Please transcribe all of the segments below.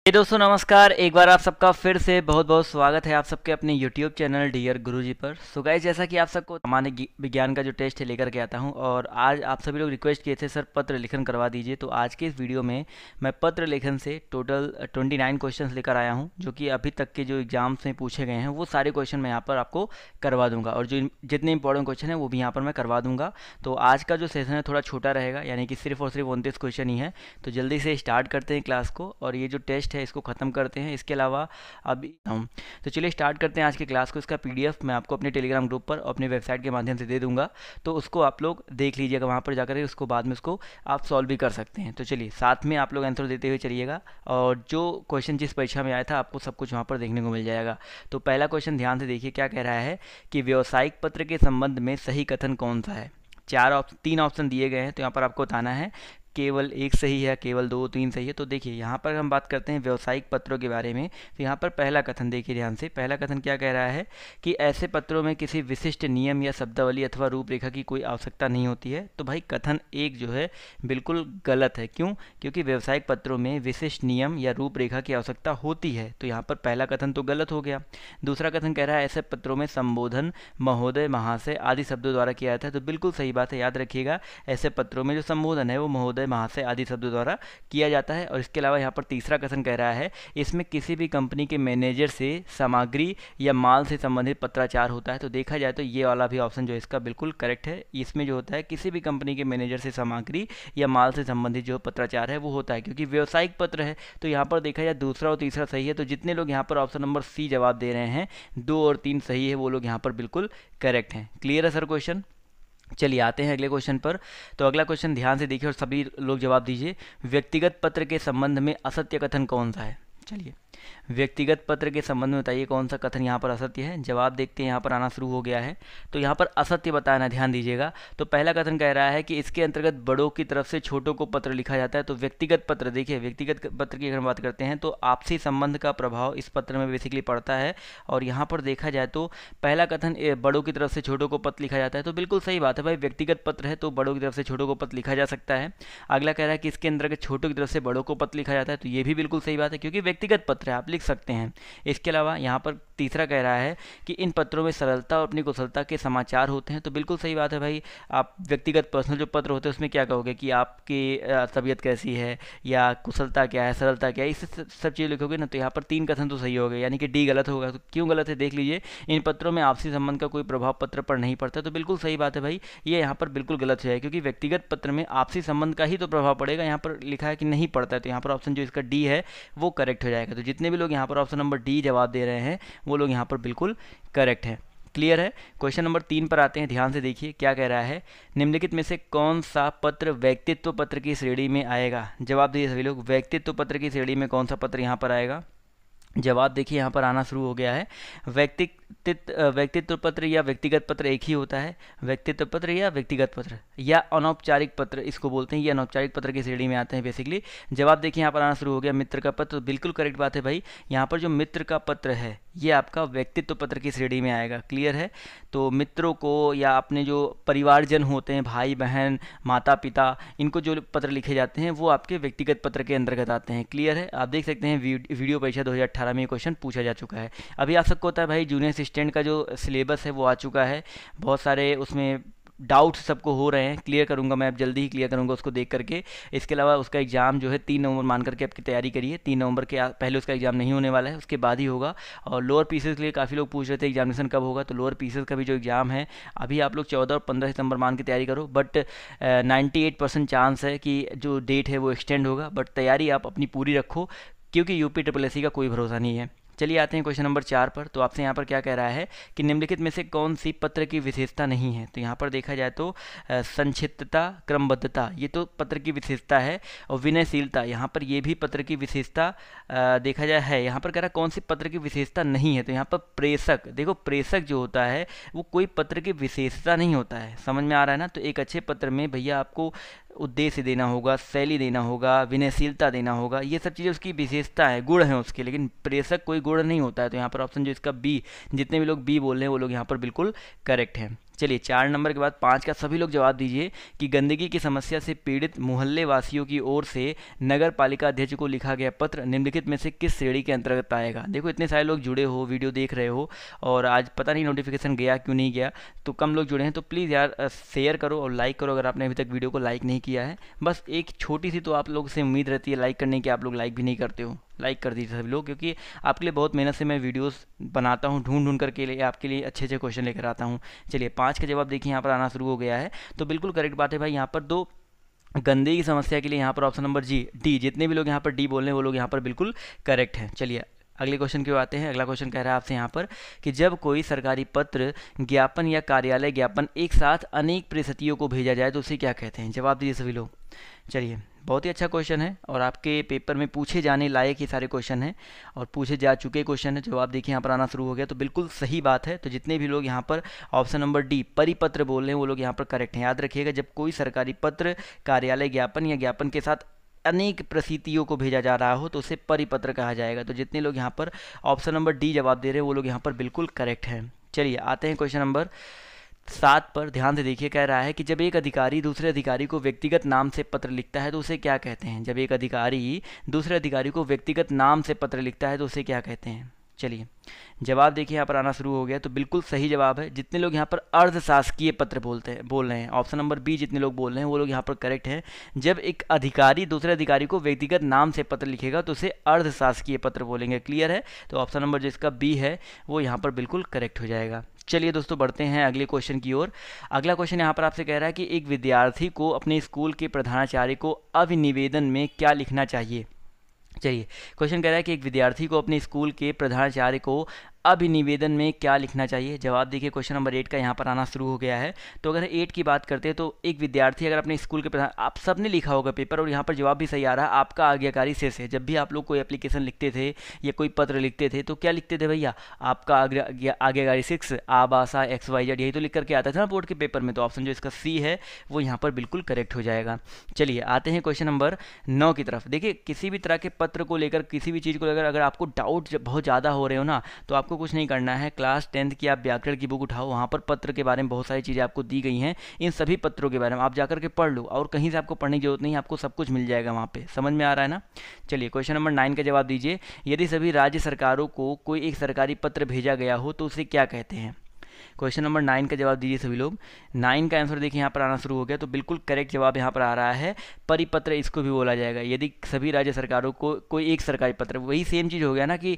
दोस्तों नमस्कार। एक बार आप सबका फिर से बहुत बहुत स्वागत है आप सबके अपने YouTube चैनल डियर गुरुजी पर। सो गाइस, जैसा कि आप सबको सामान्य विज्ञान का जो टेस्ट है लेकर के आता हूं, और आज आप सभी लोग रिक्वेस्ट किए थे सर पत्र लेखन करवा दीजिए। तो आज के इस वीडियो में मैं पत्र लेखन से टोटल 29 क्वेश्चन लेकर आया हूँ, जो कि अभी तक के जो एग्जाम्स में पूछे गए हैं वो सारे क्वेश्चन मैं यहाँ पर आपको करवा दूंगा, और जो जितने इंपॉर्टेंट क्वेश्चन है वो भी यहाँ पर मैं करवा दूंगा। तो आज का जो सेशन है थोड़ा छोटा रहेगा, यानी कि सिर्फ और सिर्फ 29 क्वेश्चन ही है। तो जल्दी से स्टार्ट करते हैं क्लास को, और ये जो टेस्ट है इसको ख़त्म करते हैं। इसके अलावा अभी हम तो चलिए स्टार्ट करते हैं आज की क्लास को। इसका पीडीएफ मैं आपको अपने टेलीग्राम ग्रुप पर अपनी वेबसाइट के माध्यम से दे दूंगा, तो उसको आप लोग देख लीजिएगा वहाँ पर जाकर, उसको बाद में उसको आप सॉल्व भी कर सकते हैं। तो चलिए साथ में आप लोग आंसर देते हुए चलिएगा, और जो क्वेश्चन जिस परीक्षा में आया था आपको सब कुछ वहाँ पर देखने को मिल जाएगा। तो पहला क्वेश्चन ध्यान से देखिए, क्या कह रहा है कि व्यावसायिक पत्र के संबंध में सही कथन कौन सा है। तीन ऑप्शन दिए गए हैं, तो यहाँ पर आपको बताना है केवल एक सही है, केवल दो तीन सही है। तो देखिए यहाँ पर हम बात करते हैं व्यावसायिक पत्रों के बारे में। तो यहाँ पर पहला कथन देखिए ध्यान से, पहला कथन क्या कह रहा है कि ऐसे पत्रों में किसी विशिष्ट नियम या शब्दावली अथवा रूपरेखा की कोई आवश्यकता नहीं होती है। तो भाई कथन एक जो है बिल्कुल गलत है। क्यों? क्योंकि व्यावसायिक पत्रों में विशिष्ट नियम या रूपरेखा की आवश्यकता होती है। तो यहाँ पर पहला कथन तो गलत हो गया। दूसरा कथन कह रहा है ऐसे पत्रों में संबोधन महोदय, महाशय आदि शब्दों द्वारा किया जाता है। तो बिल्कुल सही बात है, याद रखिएगा ऐसे पत्रों में जो संबोधन है वो महोदय, महाशय आदि शब्दों द्वारा किया जाता है। और इसके अलावा यहाँ पर तीसरा कथन कह रहा है इसमें किसी भी कंपनी के मैनेजर से सामग्री या माल से संबंधित पत्राचार होता है। तो देखा जाए तो ये वाला भी ऑप्शन जो है इसका बिल्कुल करेक्ट है। इसमें जो होता है किसी भी कंपनी के मैनेजर से सामग्री या माल से संबंधित जो पत्राचार है वो होता है, क्योंकि व्यावसायिक पत्र है। तो यहाँ पर देखा जाए दूसरा और तीसरा सही है। तो जितने लोग यहाँ पर ऑप्शन नंबर सी जवाब दे रहे हैं, 2 और 3 सही है, वो लोग यहाँ पर बिल्कुल करेक्ट हैं। क्लियर है सर क्वेश्चन? चलिए आते हैं अगले क्वेश्चन पर। तो अगला क्वेश्चन ध्यान से देखिए और सभी लोग जवाब दीजिए। व्यक्तिगत पत्र के संबंध में असत्य कथन कौन सा है? चलिए व्यक्तिगत पत्र के संबंध में बताइए कौन सा कथन यहाँ पर असत्य है। जवाब देखते हैं, यहाँ पर आना शुरू हो गया है। तो यहाँ पर असत्य बताना, ध्यान दीजिएगा। तो पहला कथन कह रहा है कि इसके अंतर्गत बड़ों की तरफ से छोटों को पत्र लिखा जाता है। तो व्यक्तिगत पत्र, देखिए व्यक्तिगत पत्र की अगर हम बात करते हैं तो आपसी संबंध का प्रभाव इस पत्र में बेसिकली पड़ता है। और यहाँ पर देखा जाए तो पहला कथन बड़ों की तरफ से छोटों को पत्र लिखा जाता है, तो बिल्कुल सही बात है भाई, व्यक्तिगत पत्र है तो बड़ों की तरफ से छोटों को पत्र लिखा जा सकता है। अगला कह रहा है कि इसके अंतर्गत छोटों की तरफ से बड़ों को पत्र लिखा जाता है, तो ये भी बिल्कुल सही बात है, क्योंकि व्यक्तिगत पत्र है, आप लिख सकते हैं। इसके अलावा यहाँ पर तीसरा कह रहा है कि इन पत्रों में सरलता और अपनी कुशलता के समाचार होते हैं। तो बिल्कुल सही बात है भाई, आप व्यक्तिगत पर्सनल जो पत्र होते हैं उसमें क्या कहोगे कि आपकी तबीयत कैसी है, या कुशलता क्या है, सरलता क्या है, इस सब चीज़ लिखोगे ना। तो यहाँ पर 3 कथन तो सही हो गए, यानी कि डी गलत होगा। तो क्यों गलत है देख लीजिए, इन पत्रों में आपसी संबंध का कोई प्रभाव पत्र पर नहीं पड़ता। तो बिल्कुल सही बात है भाई, ये यहाँ पर बिल्कुल गलत है, क्योंकि व्यक्तिगत पत्र में आपसी संबंध का ही तो प्रभाव पड़ेगा। यहाँ पर लिखा है कि नहीं पड़ता है, तो यहाँ पर ऑप्शन जो इसका डी है वो करेक्ट हो जाएगा। तो जितने भी लोग यहाँ पर ऑप्शन नंबर डी जवाब दे रहे हैं वो लोग यहाँ पर बिल्कुल करेक्ट है। क्लियर है? क्वेश्चन नंबर 3 पर आते हैं, ध्यान से देखिए क्या कह रहा है। निम्नलिखित में से कौन सा पत्र व्यक्तित्व पत्र की श्रेणी में आएगा? जवाब दीजिए सभी लोग, व्यक्तित्व पत्र की श्रेणी में कौन सा पत्र यहाँ पर आएगा? जवाब देखिए यहाँ पर आना शुरू हो गया है। व्यक्तित्व पत्र या व्यक्तिगत पत्र एक ही होता है। व्यक्तित्व पत्र या व्यक्तिगत पत्र या अनौपचारिक पत्र इसको बोलते हैं, ये अनौपचारिक पत्र की श्रेणी में आते हैं बेसिकली। जवाब देखिए यहाँ पर आना शुरू हो गया, मित्र का पत्र। बिल्कुल करेक्ट बात है भाई, यहाँ पर जो मित्र का पत्र है ये आपका व्यक्तित्व पत्र की श्रेणी में आएगा। क्लियर है? तो मित्रों को या अपने जो परिवारजन होते हैं, भाई बहन, माता पिता, इनको जो पत्र लिखे जाते हैं वो आपके व्यक्तिगत पत्र के अंतर्गत आते हैं। क्लियर है? आप देख सकते हैं वीडियो परीक्षा 2018 में क्वेश्चन पूछा जा चुका है। अभी आप सबको होता है भाई जूनियर असिस्टेंट का जो सिलेबस है वो आ चुका है, बहुत सारे उसमें डाउट्स सबको हो रहे हैं। क्लियर करूंगा मैं, अब जल्दी ही क्लियर करूंगा उसको देख करके। इसके अलावा उसका एग्ज़ाम जो है 3 नवंबर मान करके आपकी तैयारी करिए। 3 नवंबर के पहले उसका एग्ज़ाम नहीं होने वाला है, उसके बाद ही होगा। और लोअर पीसेस के लिए काफ़ी लोग पूछ रहे थे एग्जामिनेशन कब होगा, तो लोअर पीसेस का भी जो एग्ज़ाम है अभी आप लोग 14 और 15 सितंबर मान के तैयारी करो। बट 98% चांस है कि जो डेट है वो एक्सटेंड होगा, बट तैयारी आप अपनी पूरी रखो, क्योंकि UPSSC का कोई भरोसा नहीं है। चलिए आते हैं क्वेश्चन नंबर 4 पर। तो आपसे यहाँ पर क्या कह रहा है कि निम्नलिखित में से कौन सी पत्र की विशेषता नहीं है? तो यहाँ पर देखा जाए तो संक्षिप्तता, क्रमबद्धता ये तो पत्र की विशेषता है, और विनयशीलता यहाँ पर ये भी पत्र की विशेषता देखा जाए है। यहाँ पर कह रहा है कौन सी पत्र की विशेषता नहीं है? तो यहाँ पर प्रेषक, देखो प्रेषक जो होता है वो कोई पत्र की विशेषता नहीं होता है। समझ में आ रहा है ना? तो एक अच्छे पत्र में भैया आपको उद्देश्य देना होगा, शैली देना होगा, विनयशीलता देना होगा, ये सब चीज़ें उसकी विशेषता है, गुण हैं उसके। लेकिन प्रेषक कोई गुण नहीं होता है। तो यहाँ पर ऑप्शन जो इसका बी, जितने भी लोग बी बोल रहे हैं वो लोग यहाँ पर बिल्कुल करेक्ट हैं। चलिए 4 नंबर के बाद 5 का सभी लोग जवाब दीजिए कि गंदगी की समस्या से पीड़ित मोहल्ले वासियों की ओर से नगर पालिका अध्यक्ष को लिखा गया पत्र निम्नलिखित में से किस श्रेणी के अंतर्गत आएगा। देखो इतने सारे लोग जुड़े हो, वीडियो देख रहे हो और आज पता नहीं नोटिफिकेशन गया क्यों नहीं गया, तो कम लोग जुड़े हैं, तो प्लीज़ यार शेयर करो और लाइक करो अगर आपने अभी तक वीडियो को लाइक नहीं किया है। बस एक छोटी सी तो आप लोग से उम्मीद रहती है लाइक करने की, आप लोग लाइक भी नहीं करते हो। लाइक कर दीजिए सभी लोग, क्योंकि आपके लिए बहुत मेहनत से मैं वीडियोस बनाता हूँ, ढूंढ ढूंढ करके लिए आपके लिए अच्छे अच्छे क्वेश्चन लेकर आता हूँ। चलिए 5 का जवाब देखिए यहाँ पर आना शुरू हो गया है, तो बिल्कुल करेक्ट बात है भाई। यहाँ पर दो गंदगी की समस्या के लिए यहाँ पर ऑप्शन नंबर डी, जितने भी लोग यहाँ पर डी बोल रहे हैं वो लोग यहाँ पर बिल्कुल करेक्ट हैं। चलिए अगले क्वेश्चन की ओर आते हैं। अगला क्वेश्चन कह रहा है आपसे यहाँ पर कि जब कोई सरकारी पत्र, ज्ञापन या कार्यालय ज्ञापन एक साथ अनेक परिस्थितियों को भेजा जाए तो उसे क्या कहते हैं। जवाब दीजिए सभी लोग। चलिए बहुत ही अच्छा क्वेश्चन है और आपके पेपर में पूछे जाने लायक ये सारे क्वेश्चन हैं और पूछे जा चुके क्वेश्चन है। जवाब देखिए यहाँ पर आना शुरू हो गया, तो बिल्कुल सही बात है। तो जितने भी लोग यहाँ पर ऑप्शन नंबर डी परिपत्र बोल रहे हैं वो लोग यहाँ पर करेक्ट हैं। याद रखिएगा, जब कोई सरकारी पत्र, कार्यालय ज्ञापन या ज्ञापन के साथ अनेक प्रसिद्धियों को भेजा जा रहा हो तो उसे परिपत्र कहा जाएगा। तो जितने लोग यहाँ पर ऑप्शन नंबर डी जवाब दे रहे हैं वो लोग यहाँ पर बिल्कुल करेक्ट हैं। चलिए आते हैं क्वेश्चन नंबर 7 पर। ध्यान से देखिए, कह रहा है कि जब एक अधिकारी दूसरे अधिकारी को व्यक्तिगत नाम से पत्र लिखता है तो उसे क्या कहते हैं। जब एक अधिकारी दूसरे अधिकारी को व्यक्तिगत नाम से पत्र लिखता है तो उसे क्या कहते हैं। चलिए जवाब देखिए यहाँ पर आना शुरू हो गया, तो बिल्कुल सही जवाब है। जितने लोग यहाँ पर अर्धशासकीय पत्र बोल रहे हैं, ऑप्शन नंबर बी जितने लोग बोल रहे हैं वो लोग यहाँ पर करेक्ट हैं। जब एक अधिकारी दूसरे अधिकारी को व्यक्तिगत नाम से पत्र लिखेगा तो उसे अर्धशासकीय पत्र बोलेंगे। क्लियर है, तो ऑप्शन नंबर जिसका बी है वो यहाँ पर बिल्कुल करेक्ट हो जाएगा। चलिए दोस्तों बढ़ते हैं अगले क्वेश्चन की ओर। अगला क्वेश्चन यहाँ पर आपसे कह रहा है कि एक विद्यार्थी को अपने स्कूल के प्रधानाचार्य को अभिनिवेदन में क्या लिखना चाहिए। चलिए क्वेश्चन कह रहा है कि एक विद्यार्थी को अपने स्कूल के प्रधानाचार्य को अभिनिवेदन में क्या लिखना चाहिए। जवाब देखिए क्वेश्चन नंबर 8 का यहाँ पर आना शुरू हो गया है। तो अगर 8 की बात करते हैं तो एक विद्यार्थी अगर अपने स्कूल के प्रधान, आप सब ने लिखा होगा पेपर और यहाँ पर जवाब भी सही आ रहा है, आपका आज्ञाकारी शेष है। जब भी आप लोग कोई एप्लीकेशन लिखते थे या कोई पत्र लिखते थे तो क्या लिखते थे भैया, आपका आज्ञाकारी शेष आबासा XYZ यही तो लिख करके आता था ना बोर्ड के पेपर में। तो ऑप्शन जो इसका सी है वो यहाँ पर बिल्कुल करेक्ट हो जाएगा। चलिए आते हैं क्वेश्चन नंबर 9 की तरफ। देखिए किसी भी तरह के पत्र को लेकर, किसी भी चीज़ को लेकर अगर आपको डाउट बहुत ज़्यादा हो रहे हो ना, तो आपको कुछ नहीं करना है। क्लास 10th की आप व्याकरण की बुक उठाओ, वहाँ पर पत्र के बारे में बहुत सारी चीज़ें आपको दी गई हैं। इन सभी पत्रों के बारे में आप जाकर के पढ़ लो और कहीं से आपको पढ़ने की जरूरत नहीं, आपको सब कुछ मिल जाएगा वहाँ पे। समझ में आ रहा है ना। चलिए क्वेश्चन नंबर 9 का जवाब दीजिए। यदि सभी राज्य सरकारों को कोई एक सरकारी पत्र भेजा गया हो तो उसे क्या कहते हैं। क्वेश्चन नंबर 9 का जवाब दीजिए सभी लोग। 9 का आंसर देखिए यहाँ पर आना शुरू हो गया, तो बिल्कुल करेक्ट जवाब यहाँ पर आ रहा है परिपत्र, इसको भी बोला जाएगा। यदि सभी राज्य सरकारों को कोई एक सरकारी पत्र, वही सेम चीज़ हो गया ना कि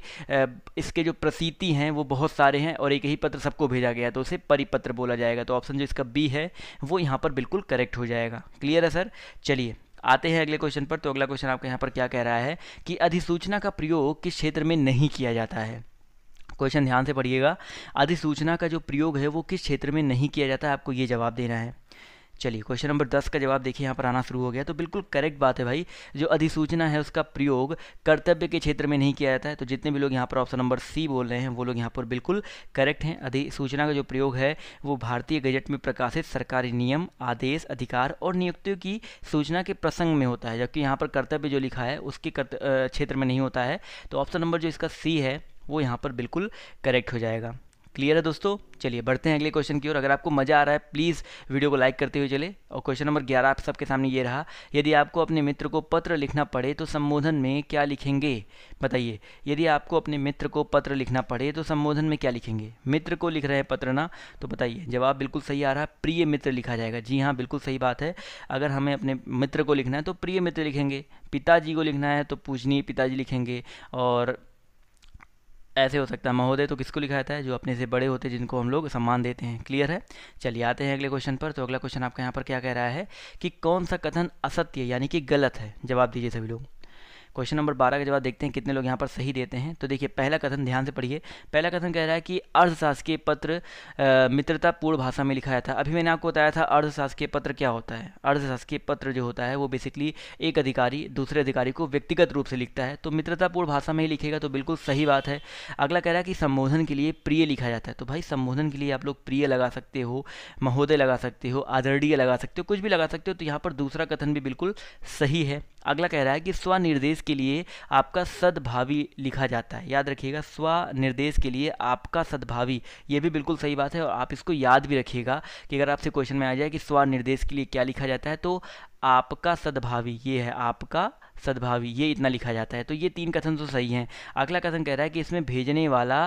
इसके जो प्रसिद्धि हैं वो बहुत सारे हैं और एक ही पत्र सबको भेजा गया तो उसे परिपत्र बोला जाएगा। तो ऑप्शन जो इसका बी है वो यहाँ पर बिल्कुल करेक्ट हो जाएगा। क्लियर है सर। चलिए आते हैं अगले क्वेश्चन पर। तो अगला क्वेश्चन आपका यहाँ पर क्या कह रहा है कि अधिसूचना का प्रयोग किस क्षेत्र में नहीं किया जाता है। क्वेश्चन ध्यान से पढ़िएगा, अधिसूचना का जो प्रयोग है वो किस क्षेत्र में नहीं किया जाता है, आपको ये जवाब देना है। चलिए क्वेश्चन नंबर 10 का जवाब देखिए यहाँ पर आना शुरू हो गया, तो बिल्कुल करेक्ट बात है भाई। जो अधिसूचना है उसका प्रयोग कर्तव्य के क्षेत्र में नहीं किया जाता है। तो जितने भी लोग यहाँ पर ऑप्शन नंबर सी बोल रहे हैं वो लोग यहाँ पर बिल्कुल करेक्ट हैं। अधिसूचना का जो प्रयोग है वो भारतीय गजट में प्रकाशित सरकारी नियम, आदेश, अधिकार और नियुक्तियों की सूचना के प्रसंग में होता है, जबकि यहाँ पर कर्तव्य जो लिखा है उसके क्षेत्र में नहीं होता है। तो ऑप्शन नंबर जो इसका सी है वो यहाँ पर बिल्कुल करेक्ट हो जाएगा। क्लियर है दोस्तों। चलिए बढ़ते हैं अगले क्वेश्चन की ओर। अगर आपको मज़ा आ रहा है प्लीज़ वीडियो को लाइक करते हुए चले। और क्वेश्चन नंबर 11 आप सबके सामने ये रहा, यदि आपको अपने मित्र को पत्र लिखना पड़े तो संबोधन में क्या लिखेंगे। बताइए, यदि आपको अपने मित्र को पत्र लिखना पड़े तो संबोधन में क्या लिखेंगे। मित्र को लिख रहे हैं पत्र ना, तो बताइए जवाब बिल्कुल सही आ रहा है, प्रिय मित्र लिखा जाएगा। जी हाँ बिल्कुल सही बात है। अगर हमें अपने मित्र को लिखना है तो प्रिय मित्र लिखेंगे, पिताजी को लिखना है तो पूजनीय पिताजी लिखेंगे, और ऐसे हो सकता है महोदय तो किसको लिखा जाता है, जो अपने से बड़े होते हैं जिनको हम लोग सम्मान देते हैं। क्लियर है। चलिए आते हैं अगले क्वेश्चन पर। तो अगला क्वेश्चन आपका यहाँ पर क्या कह रहा है कि कौन सा कथन असत्य यानी कि गलत है। जवाब दीजिए सभी लोग। क्वेश्चन नंबर 12 का जवाब देखते हैं कितने लोग यहाँ पर सही देते हैं। तो देखिए पहला कथन ध्यान से पढ़िए। पहला कथन कह रहा है कि अर्धशासकीय पत्र मित्रतापूर्ण भाषा में लिखा जाता है। अभी मैंने आपको बताया था अर्धशासकीय पत्र क्या होता है। अर्धशासकीय पत्र जो होता है वो बेसिकली एक अधिकारी दूसरे अधिकारी को व्यक्तिगत रूप से लिखता है, तो मित्रतापूर्ण भाषा में ही लिखेगा, तो बिल्कुल सही बात है। अगला कह रहा है कि संबोधन के लिए प्रिय लिखा जाता है। तो भाई संबोधन के लिए आप लोग प्रिय लगा सकते हो, महोदय लगा सकते हो, आदरणीय लगा सकते हो, कुछ भी लगा सकते हो। तो यहाँ पर दूसरा कथन भी बिल्कुल सही है। अगला कह रहा है कि स्वनिर्देश के लिए आपका सद्भावी लिखा जाता है। याद रखिएगा, स्वनिर्देश के लिए आपका सद्भावी, ये भी बिल्कुल सही बात है और आप इसको याद भी रखिएगा कि अगर आपसे क्वेश्चन में आ जाए कि स्वनिर्देश के लिए क्या लिखा जाता है, तो आपका सद्भावी, ये है आपका सद्भावी, ये इतना लिखा जाता है। तो ये 3 कथन तो सही हैं। अगला कथन कह रहा है कि इसमें भेजने वाला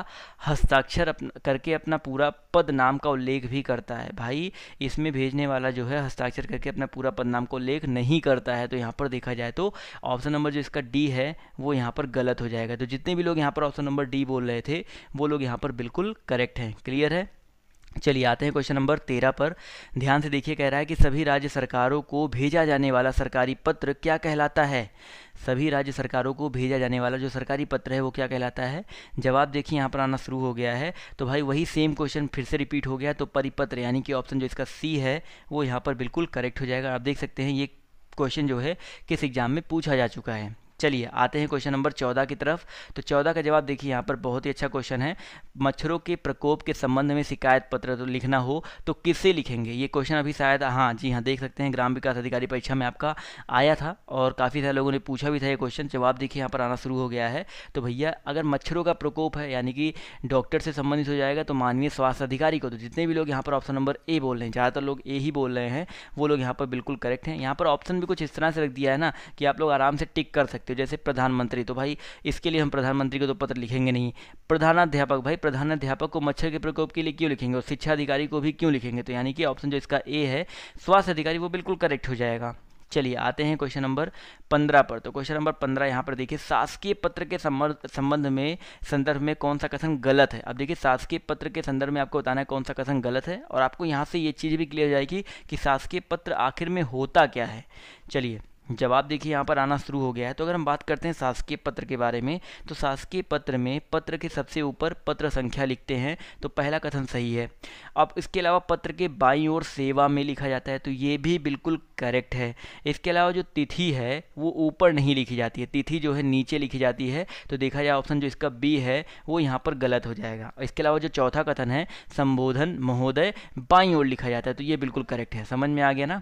हस्ताक्षर करके अपना पूरा पद नाम का उल्लेख भी करता है। भाई इसमें भेजने वाला जो है हस्ताक्षर करके अपना पूरा पद नाम का उल्लेख नहीं करता है। तो यहाँ पर देखा जाए तो ऑप्शन नंबर जो इसका डी है वो यहाँ पर गलत हो जाएगा। तो जितने भी लोग यहाँ पर ऑप्शन नंबर डी बोल रहे थे वो लोग यहाँ पर बिल्कुल करेक्ट हैं। क्लियर है। चलिए आते हैं क्वेश्चन नंबर 13 पर। ध्यान से देखिए, कह रहा है कि सभी राज्य सरकारों को भेजा जाने वाला सरकारी पत्र क्या कहलाता है। सभी राज्य सरकारों को भेजा जाने वाला जो सरकारी पत्र है वो क्या कहलाता है। जवाब देखिए यहाँ पर आना शुरू हो गया है। तो भाई वही सेम क्वेश्चन फिर से रिपीट हो गया। तो परिपत्र, यानी कि ऑप्शन जो इसका सी है वो यहाँ पर बिल्कुल करेक्ट हो जाएगा। आप देख सकते हैं ये क्वेश्चन जो है किस एग्जाम में पूछा जा चुका है। चलिए आते हैं क्वेश्चन नंबर 14 की तरफ। तो 14 का जवाब देखिए, यहाँ पर बहुत ही अच्छा क्वेश्चन है। मच्छरों के प्रकोप के संबंध में शिकायत पत्र तो लिखना हो तो किससे लिखेंगे। ये क्वेश्चन अभी शायद, हाँ जी हाँ, देख सकते हैं ग्राम विकास अधिकारी परीक्षा में आपका आया था और काफ़ी सारे लोगों ने पूछा भी था ये क्वेश्चन। जवाब देखिए यहाँ पर आना शुरू हो गया है। तो भैया अगर मच्छरों का प्रकोप है यानी कि डॉक्टर से संबंधित हो जाएगा तो माननीय स्वास्थ्य अधिकारी को। तो जितने भी लोग यहाँ पर ऑप्शन नंबर ए बोल रहे हैं, ज़्यादातर लोग ए ही बोल रहे हैं, वो लोग यहाँ पर बिल्कुल करेक्ट हैं। यहाँ पर ऑप्शन भी कुछ इस तरह से रख दिया है ना कि आप लोग आराम से टिक कर सकते हो, जैसे प्रधानमंत्री। तो भाई इसके लिए हम प्रधानमंत्री को तो पत्र लिखेंगे नहीं। प्रधानाध्यापक, भाई प्रधानाध्यापक को मच्छर के प्रकोप के लिए क्यों लिखेंगे और शिक्षा अधिकारी को भी क्यों लिखेंगे। तो यानी कि ऑप्शन जो इसका ए है स्वास्थ्य अधिकारी वो बिल्कुल करेक्ट हो जाएगा। चलिए आते हैं क्वेश्चन नंबर 15 पर। तो क्वेश्चन नंबर 15 यहाँ पर देखिए, शासकीय पत्र के संबंध में संदर्भ में कौन सा कथन गलत है। अब देखिए शासकीय पत्र के संदर्भ में आपको बताना है कौन सा कथन गलत है और आपको यहाँ से ये चीज़ भी क्लियर हो जाएगी कि शासकीय पत्र आखिर में होता क्या है। चलिए जवाब देखिए यहाँ पर आना शुरू हो गया है। तो अगर हम बात करते हैं शासकीय पत्र के बारे में, तो शासकीय पत्र में पत्र के सबसे ऊपर पत्र संख्या लिखते हैं, तो पहला कथन सही है। अब इसके अलावा पत्र के बाईं ओर सेवा में लिखा जाता है, तो ये भी बिल्कुल करेक्ट है। इसके अलावा जो तिथि है वो ऊपर नहीं लिखी जाती है, तिथि जो है नीचे लिखी जाती है। तो देखा जाए ऑप्शन जो इसका बी है वो यहाँ पर गलत हो जाएगा। इसके अलावा जो चौथा कथन है संबोधन महोदय बाईं ओर लिखा जाता है, तो ये बिल्कुल करेक्ट है। समझ में आ गया ना।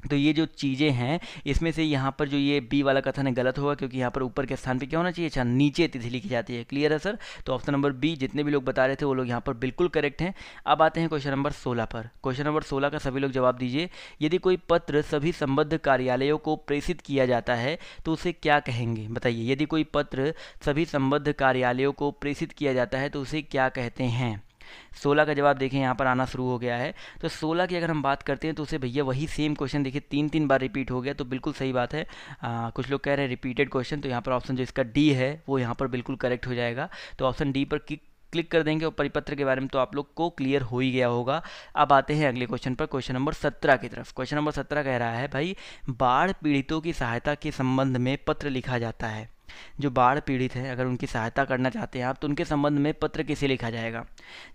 तो ये जो चीज़ें हैं इसमें से यहाँ पर जो ये बी वाला कथन है गलत होगा, क्योंकि यहाँ पर ऊपर के स्थान पे क्या होना चाहिए, अच्छा नीचे तिथि लिखी जाती है। क्लियर है सर। तो ऑप्शन नंबर बी जितने भी लोग बता रहे थे वो लोग यहाँ पर बिल्कुल करेक्ट हैं। अब आते हैं क्वेश्चन नंबर 16 पर। क्वेश्चन नंबर 16 का सभी लोग जवाब दीजिए। यदि कोई पत्र सभी संबद्ध कार्यालयों को प्रेषित किया जाता है तो उसे क्या कहेंगे, बताइए। यदि कोई पत्र सभी संबद्ध कार्यालयों को प्रेषित किया जाता है तो उसे क्या कहते हैं। 16 का जवाब देखें यहाँ पर आना शुरू हो गया है। तो 16 की अगर हम बात करते हैं तो उसे भैया वही सेम क्वेश्चन देखिए 3 बार रिपीट हो गया, तो बिल्कुल सही बात है। कुछ लोग कह रहे हैं रिपीटेड क्वेश्चन, तो यहाँ पर ऑप्शन जो इसका डी है वो यहाँ पर बिल्कुल करेक्ट हो जाएगा। तो ऑप्शन डी पर क्लिक कर देंगे और परिपत्र के बारे में तो आप लोग को क्लियर हो ही गया होगा। अब आते हैं अगले क्वेश्चन पर, क्वेश्चन नंबर 17 की तरफ। क्वेश्चन नंबर 17 कह रहा है भाई, बाढ़ पीड़ितों की सहायता के संबंध में पत्र लिखा जाता है। जो बाढ़ पीड़ित है अगर उनकी सहायता करना चाहते हैं आप तो उनके संबंध में पत्र किसे लिखा जाएगा।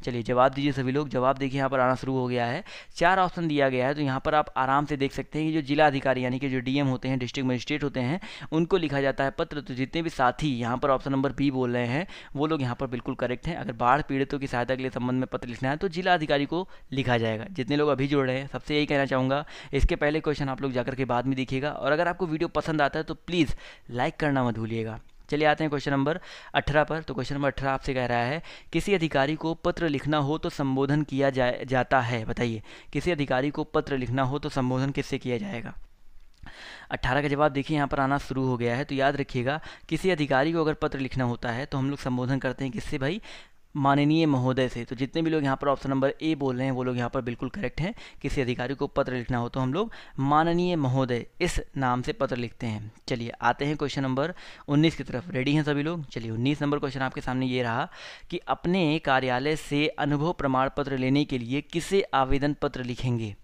चलिए जवाब दीजिए सभी लोग। जवाब देखिए यहाँ पर आना शुरू हो गया है। 4 ऑप्शन दिया गया है, तो यहाँ पर आप आराम से देख सकते हैं कि जो जिला अधिकारी यानी कि जो डीएम होते हैं, डिस्ट्रिक्ट मजिस्ट्रेट होते हैं, उनको लिखा जाता है पत्र। तो जितने भी साथी यहाँ पर ऑप्शन नंबर बी बोल रहे हैं वो लोग यहाँ पर बिल्कुल करेक्ट हैं। अगर बाढ़ पीड़ितों की सहायता के लिए संबंध में पत्र लिखना है तो जिला अधिकारी को लिखा जाएगा। जितने लोग अभी जुड़ रहे हैं सबसे यही कहना चाहूँगा, इसके पहले क्वेश्चन आप लोग जाकर के बाद में देखिएगा, और अगर आपको वीडियो पसंद आता है तो प्लीज़ लाइक करना मत भूलिएगा। चलिए आते हैं क्वेश्चन नंबर 18 पर। तो क्वेश्चन नंबर 18 आपसे कह रहा है, किसी अधिकारी को पत्र लिखना हो तो संबोधन किया जाता है, बताइए। किसी अधिकारी को पत्र लिखना हो तो संबोधन किससे किया जाएगा। 18 का जवाब देखिए यहाँ पर आना शुरू हो गया है। तो याद रखिएगा, किसी अधिकारी को अगर पत्र लिखना होता है तो हम लोग संबोधन करते हैं किससे भाई, माननीय महोदय से। तो जितने भी लोग यहाँ पर ऑप्शन नंबर ए बोल रहे हैं वो लोग यहाँ पर बिल्कुल करेक्ट हैं। किसी अधिकारी को पत्र लिखना हो तो हम लोग माननीय महोदय इस नाम से पत्र लिखते हैं। चलिए आते हैं क्वेश्चन नंबर 19 की तरफ। रेडी हैं सभी लोग। चलिए 19 नंबर क्वेश्चन आपके सामने ये रहा कि अपने कार्यालय से अनुभव प्रमाण पत्र लेने के लिए किसे आवेदन पत्र लिखेंगे।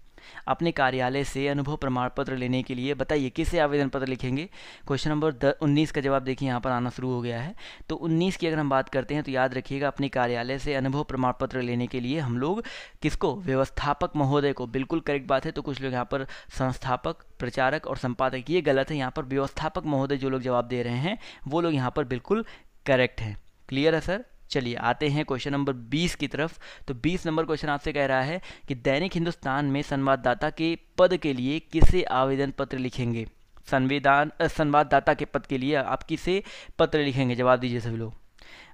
अपने कार्यालय से अनुभव प्रमाण पत्र लेने के लिए बताइए किसे आवेदन पत्र लिखेंगे। क्वेश्चन नंबर 19 का जवाब देखिए यहाँ पर आना शुरू हो गया है। तो 19 की अगर हम बात करते हैं तो याद रखिएगा, अपने कार्यालय से अनुभव प्रमाण पत्र लेने के लिए हम लोग किसको, व्यवस्थापक महोदय को। बिल्कुल करेक्ट बात है। तो कुछ लोग यहाँ पर संस्थापक, प्रचारक और संपादक, ये गलत है। यहाँ पर व्यवस्थापक महोदय जो लोग जवाब दे रहे हैं वो लोग यहाँ पर बिल्कुल करेक्ट हैं। क्लियर है सर। चलिए आते हैं क्वेश्चन नंबर 20 की तरफ। तो 20 नंबर क्वेश्चन आपसे कह रहा है कि दैनिक हिंदुस्तान में संवाददाता के पद के लिए किसे आवेदन पत्र लिखेंगे। संवाददाता के पद के लिए आप किसे पत्र लिखेंगे? जवाब दीजिए सभी लोग।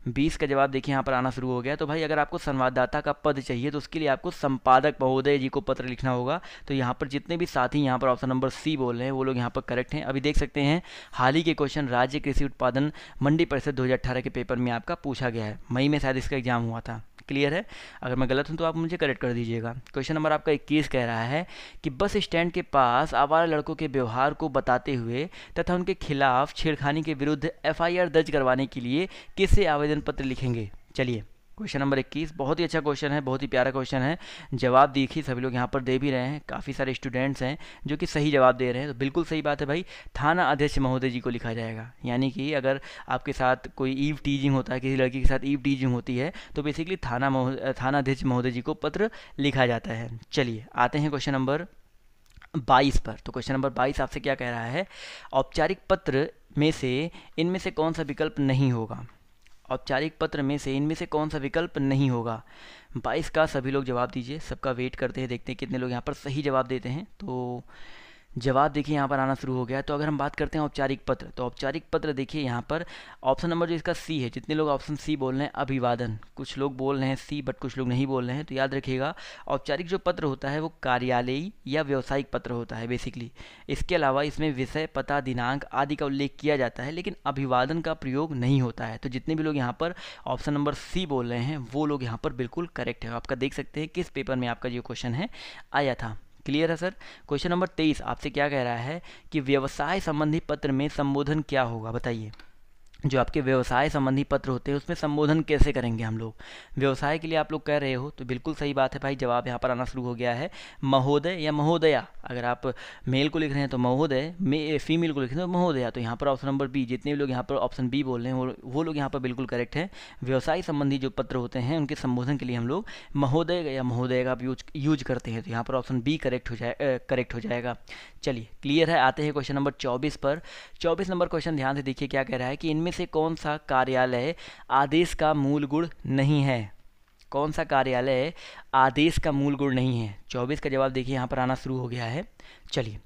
20 का जवाब देखिए यहाँ पर आना शुरू हो गया। तो भाई अगर आपको संवाददाता का पद चाहिए तो उसके लिए आपको संपादक महोदय जी को पत्र लिखना होगा। तो यहाँ पर जितने भी साथी यहाँ पर ऑप्शन नंबर सी बोल रहे हैं वो लोग यहाँ पर करेक्ट हैं। अभी देख सकते हैं हाल ही के क्वेश्चन राज्य कृषि उत्पादन मंडी परिषद 2018 के पेपर में आपका पूछा गया है। मई में शायद इसका एग्जाम हुआ था। क्लियर है? अगर मैं गलत हूं तो आप मुझे करेक्ट कर दीजिएगा। क्वेश्चन नंबर आपका 21 कह रहा है कि बस स्टैंड के पास आवारा लड़कों के व्यवहार को बताते हुए तथा उनके खिलाफ छेड़खानी के विरुद्ध एफआईआर दर्ज करवाने के लिए किसे आवेदन पत्र लिखेंगे? चलिए, क्वेश्चन नंबर 21 बहुत ही अच्छा क्वेश्चन है, बहुत ही प्यारा क्वेश्चन है। जवाब देखिए सभी लोग यहाँ पर दे भी रहे हैं, काफ़ी सारे स्टूडेंट्स हैं जो कि सही जवाब दे रहे हैं। तो बिल्कुल सही बात है भाई, थाना अध्यक्ष महोदय जी को लिखा जाएगा। यानी कि अगर आपके साथ कोई ईव टीजिंग होता है, किसी लड़की के साथ ईव टीजिंग होती है, तो बेसिकली थाना अध्यक्ष महोदय जी को पत्र लिखा जाता है। चलिए आते हैं क्वेश्चन नंबर 22 पर। तो क्वेश्चन नंबर 22 आपसे क्या कह रहा है? औपचारिक पत्र में से इनमें से कौन सा विकल्प नहीं होगा? औपचारिक पत्र में से इनमें से कौन सा विकल्प नहीं होगा? 22 का सभी लोग जवाब दीजिए। सबका वेट करते हैं, देखते हैं कितने लोग यहाँ पर सही जवाब देते हैं। तो जवाब देखिए यहाँ पर आना शुरू हो गया। तो अगर हम बात करते हैं औपचारिक पत्र, तो औपचारिक पत्र देखिए यहाँ पर ऑप्शन नंबर जो इसका सी है, जितने लोग ऑप्शन सी बोल रहे हैं अभिवादन, कुछ लोग बोल रहे हैं सी बट कुछ लोग नहीं बोल रहे हैं। तो याद रखिएगा औपचारिक जो पत्र होता है वो कार्यालयी या व्यावसायिक पत्र होता है बेसिकली। इसके अलावा इसमें विषय, पता, दिनांक आदि का उल्लेख किया जाता है, लेकिन अभिवादन का प्रयोग नहीं होता है। तो जितने भी लोग यहाँ पर ऑप्शन नंबर सी बोल रहे हैं वो लोग यहाँ पर बिल्कुल करेक्ट है। आपका देख सकते हैं किस पेपर में आपका जो क्वेश्चन है आया था। क्लियर है सर? क्वेश्चन नंबर 23 आपसे क्या कह रहा है कि व्यवसाय संबंधी पत्र में संबोधन क्या होगा? बताइए। जो आपके व्यवसाय संबंधी पत्र होते हैं उसमें संबोधन कैसे करेंगे हम लोग? व्यवसाय के लिए आप लोग कह रहे हो तो बिल्कुल सही बात है भाई, जवाब यहाँ पर आना शुरू हो गया है महोदय या महोदया। अगर आप मेल को लिख रहे हैं तो महोदय, फीमेल को लिख रहे हैं तो महोदया। तो यहाँ पर ऑप्शन नंबर बी, जितने भी लोग यहाँ पर ऑप्शन बी बोल रहे हैं वो लोग यहाँ पर बिल्कुल करेक्ट हैं। व्यवसाय संबंधी जो पत्र होते हैं उनके संबोधन के लिए हम लोग महोदय या महोदय का यूज करते हैं। तो यहाँ पर ऑप्शन बी करेक्ट हो जाएगा। चलिए क्लियर है। आते हैं क्वेश्चन नंबर 24 पर। 24 नंबर क्वेश्चन ध्यान से देखिए क्या कह रहा है कि इनमें से कौन सा कार्यालय आदेश का मूल गुण नहीं है? कौन सा कार्यालय आदेश का मूल गुण नहीं है? 24 का जवाब देखिए यहाँ पर आना शुरू हो गया है। चलिए,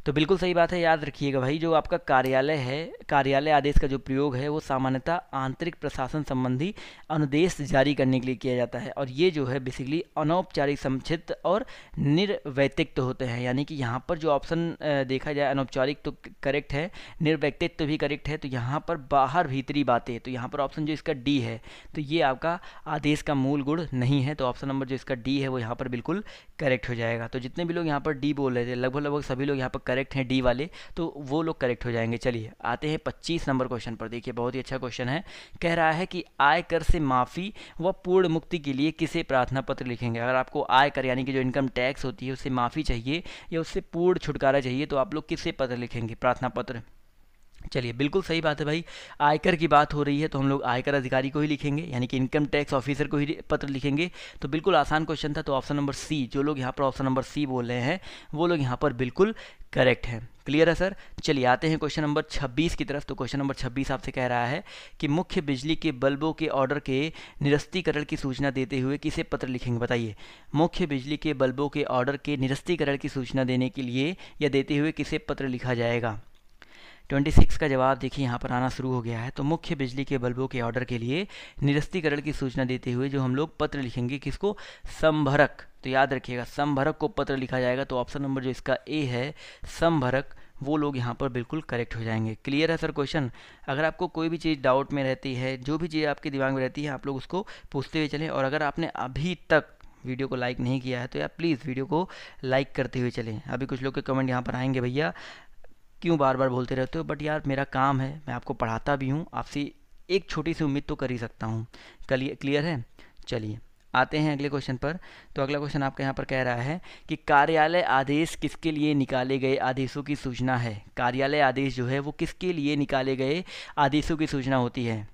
तो बिल्कुल सही बात है। याद रखिएगा भाई, जो आपका कार्यालय है, कार्यालय आदेश का जो प्रयोग है वो सामान्यतः आंतरिक प्रशासन संबंधी अनुदेश जारी करने के लिए किया जाता है। और ये जो है बेसिकली अनौपचारिक, संक्षिप्त और निर्वैयक्तिक होते हैं। यानी कि यहाँ पर जो ऑप्शन देखा जाए अनौपचारिक तो करेक्ट है, निर्वैयक्तिक तो भी करेक्ट है। तो यहाँ पर बाहर भीतरी बातें, तो यहाँ पर ऑप्शन जो इसका डी है तो ये आपका आदेश का मूल गुण नहीं है। तो ऑप्शन नंबर जो इसका डी है वो यहाँ पर बिल्कुल करेक्ट हो जाएगा। तो जितने भी लोग यहाँ पर डी बोल रहे थे लगभग सभी लोग यहाँ पर करेक्ट हैं डी वाले, तो वो लोग करेक्ट हो जाएंगे। चलिए आते हैं 25 नंबर क्वेश्चन पर। देखिए बहुत ही अच्छा क्वेश्चन है। कह रहा है कि आयकर से माफ़ी व पूर्ण मुक्ति के लिए किसे प्रार्थना पत्र लिखेंगे? अगर आपको आयकर यानी कि जो इनकम टैक्स होती है उससे माफ़ी चाहिए या उससे पूर्ण छुटकारा चाहिए तो आप लोग किसे पत्र लिखेंगे? प्रार्थना पत्र। चलिए बिल्कुल सही बात है भाई, आयकर की बात हो रही है तो हम लोग आयकर अधिकारी को ही लिखेंगे, यानी कि इनकम टैक्स ऑफिसर को ही पत्र लिखेंगे। तो बिल्कुल आसान क्वेश्चन था। तो ऑप्शन नंबर सी, जो लोग यहाँ पर ऑप्शन नंबर सी बोल रहे हैं वो लोग यहाँ पर बिल्कुल करेक्ट है। क्लियर है सर? चलिए आते हैं क्वेश्चन नंबर 26 की तरफ। तो क्वेश्चन नंबर 26 आपसे कह रहा है कि मुख्य बिजली के बल्बों के ऑर्डर के निरस्तीकरण की सूचना देते हुए किसे पत्र लिखेंगे? बताइए। मुख्य बिजली के बल्बों के ऑर्डर के निरस्तीकरण की सूचना देने के लिए या देते हुए किसे पत्र लिखा जाएगा? 26 का जवाब देखिए यहाँ पर आना शुरू हो गया है। तो मुख्य बिजली के बल्बों के ऑर्डर के लिए निरस्तीकरण की सूचना देते हुए जो हम लोग पत्र लिखेंगे किसको? संभरक। तो याद रखिएगा संभरक को पत्र लिखा जाएगा। तो ऑप्शन नंबर जो इसका ए है संभरक, वो लोग यहाँ पर बिल्कुल करेक्ट हो जाएंगे। क्लियर है सर क्वेश्चन? अगर आपको कोई भी चीज़ डाउट में रहती है, जो भी चीज़ आपके दिमाग में रहती है, आप लोग उसको पूछते हुए चलें। और अगर आपने अभी तक वीडियो को लाइक नहीं किया है तो यार प्लीज़ वीडियो को लाइक करते हुए चलें। अभी कुछ लोग के कमेंट यहाँ पर आएंगे, भैया क्यों बार बार बोलते रहते हो? बट यार मेरा काम है, मैं आपको पढ़ाता भी हूँ, आपसे एक छोटी सी उम्मीद तो कर ही सकता हूँ। क्लियर है? चलिए आते हैं अगले क्वेश्चन पर। तो अगला क्वेश्चन आपका यहाँ पर कह रहा है कि कार्यालय आदेश किसके लिए निकाले गए आदेशों की सूचना है? कार्यालय आदेश जो है वो किसके लिए निकाले गए आदेशों की सूचना होती है?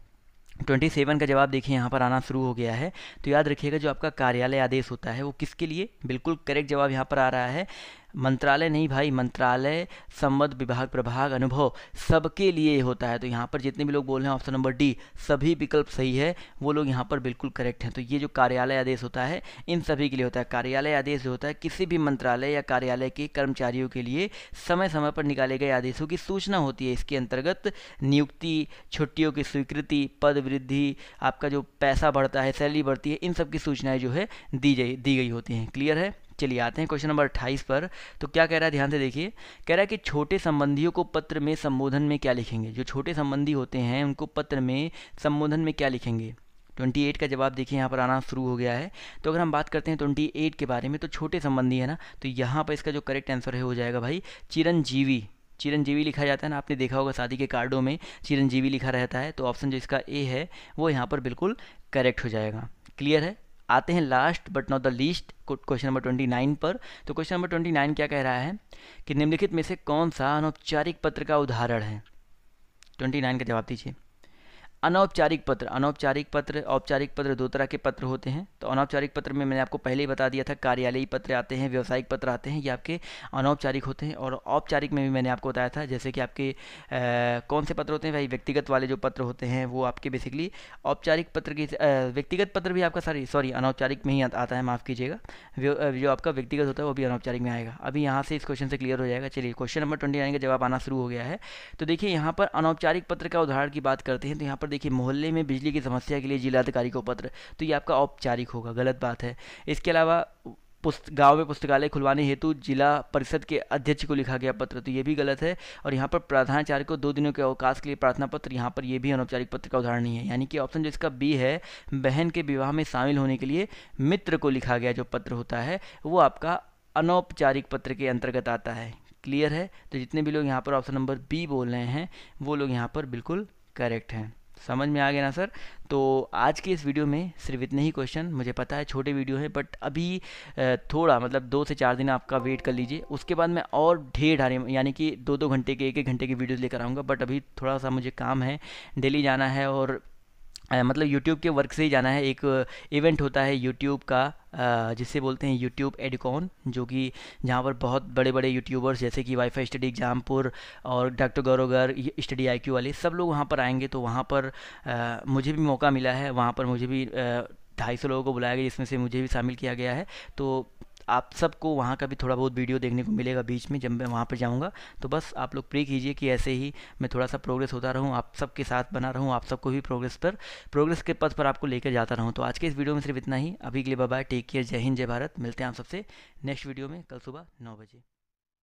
27 का जवाब देखिए यहाँ पर आना शुरू हो गया है। तो याद रखिएगा जो आपका कार्यालय आदेश होता है वो किसके लिए? बिल्कुल करेक्ट जवाब यहाँ पर आ रहा है मंत्रालय नहीं भाई, मंत्रालय, संबद्ध विभाग, प्रभाग, अनुभव, सबके लिए होता है। तो यहाँ पर जितने भी लोग बोल रहे हैं ऑप्शन नंबर डी सभी विकल्प सही है, वो लोग यहाँ पर बिल्कुल करेक्ट हैं। तो ये जो कार्यालय आदेश होता है इन सभी के लिए होता है। कार्यालय आदेश जो होता है किसी भी मंत्रालय या कार्यालय के कर्मचारियों के लिए समय समय पर निकाले गए आदेशों की सूचना होती है। इसके अंतर्गत नियुक्ति, छुट्टियों की स्वीकृति, पद वृद्धि, आपका जो पैसा बढ़ता है, सैलरी बढ़ती है, इन सब की सूचनाएं जो है दी गई होती हैं। क्लियर है? चलिए आते हैं क्वेश्चन नंबर 28 पर। तो क्या कह रहा है, ध्यान से देखिए। कह रहा है कि छोटे संबंधियों को पत्र में संबोधन में क्या लिखेंगे। जो छोटे संबंधी होते हैं उनको पत्र में संबोधन में क्या लिखेंगे। 28 का जवाब देखिए यहाँ पर आना शुरू हो गया है। तो अगर हम बात करते हैं 28 के बारे में, तो छोटे संबंधी है ना, तो यहाँ पर इसका जो करेक्ट आंसर है हो जाएगा भाई चिरंजीवी। चिरंजीवी लिखा जाता है ना, आपने देखा होगा शादी के कार्डों में चिरंजीवी लिखा रहता है। तो ऑप्शन जो इसका ए है वो यहाँ पर बिल्कुल करेक्ट हो जाएगा। क्लियर है? आते हैं last but not the least question number 29 पर। तो क्वेश्चन नंबर 29 क्या कह रहा है कि निम्नलिखित में से कौन सा अनौपचारिक पत्र का उदाहरण है। 29 का जवाब दीजिए। अनौपचारिक पत्र, अनौपचारिक पत्र, औपचारिक पत्र, दो तरह के पत्र होते हैं। तो अनौपचारिक पत्र में मैंने आपको पहले ही बता दिया था, कार्यालयीय पत्र आते हैं, व्यावसायिक पत्र आते हैं, ये आपके अनौपचारिक होते हैं। और औपचारिक में भी मैंने आपको बताया था, जैसे कि आपके कौन से पत्र होते हैं भाई, व्यक्तिगत वाले जो पत्र होते हैं वो आपके बेसिकली औपचारिक पत्र की, व्यक्तिगत पत्र भी आपका सॉरी अनौपचारिक में ही आता है, माफ़ कीजिएगा। जो आपका व्यक्तिगत होता है वो भी अनौपचारिक में आएगा। अभी यहाँ से इस क्वेश्चन से क्लियर हो जाएगा। चलिए क्वेश्चन नंबर 29 का जवाब आना शुरू हो गया है। तो देखिए यहाँ पर अनौपचारिक पत्र का उदाहरण की बात करते हैं। तो यहाँ पर देखिए, मोहल्ले में बिजली की समस्या के लिए जिलाधिकारी को पत्र, तो ये आपका औपचारिक होगा, गलत बात है। इसके अलावा गांव में पुस्तकालय खुलवाने हेतु जिला परिषद के अध्यक्ष को लिखा गया पत्र, तो ये भी गलत है। और यहाँ पर प्रधानाचार्य को 2 दिनों के अवकाश के लिए प्रार्थना पत्र, यहाँ पर ये भी अनौपचारिक पत्र का उदाहरण नहीं है। यानी कि ऑप्शन जो इसका बी है, बहन के विवाह में शामिल होने के लिए मित्र को लिखा गया जो पत्र होता है वो आपका अनौपचारिक पत्र के अंतर्गत आता है। क्लियर है? तो जितने भी लोग यहाँ पर ऑप्शन नंबर बी बोल रहे हैं वो लोग यहाँ पर बिल्कुल करेक्ट हैं। समझ में आ गया ना सर? तो आज की इस वीडियो में सिर्फ इतने ही क्वेश्चन। मुझे पता है छोटे वीडियो है, बट अभी थोड़ा मतलब 2 से 4 दिन आपका वेट कर लीजिए। उसके बाद मैं और ढेर ढारे यानी कि 2-2 घंटे के, 1-1 घंटे की वीडियोस लेकर आऊँगा। बट अभी थोड़ा सा मुझे काम है, दिल्ली जाना है और मतलब यूट्यूब के वर्क से ही जाना है। एक इवेंट होता है यूट्यूब का, जिसे बोलते हैं यूट्यूब एडकॉन, जो कि जहाँ पर बहुत बड़े बड़े यूट्यूबर्स जैसे कि वाईफाई स्टडी एग्जामपुर और डॉक्टर गौरव स्टडी IQ वाले सब लोग वहाँ पर आएंगे। तो वहाँ पर मुझे भी मौका मिला है, वहाँ पर मुझे भी 250 लोगों को बुलाया गया, जिसमें से मुझे भी शामिल किया गया है। तो आप सबको वहाँ का भी थोड़ा बहुत वीडियो देखने को मिलेगा बीच में जब मैं वहाँ पर जाऊँगा। तो बस आप लोग प्रे कीजिए कि ऐसे ही मैं थोड़ा सा प्रोग्रेस होता रहूँ, आप सबके साथ बना रहूँ, आप सबको भी प्रोग्रेस के पथ पर आपको लेकर जाता रहूँ। तो आज के इस वीडियो में सिर्फ इतना ही। अभी के लिए बाय बाय, टेक केयर, जय हिंद, जय भारत। मिलते हैं आप सबसे नेक्स्ट वीडियो में कल सुबह 9 बजे।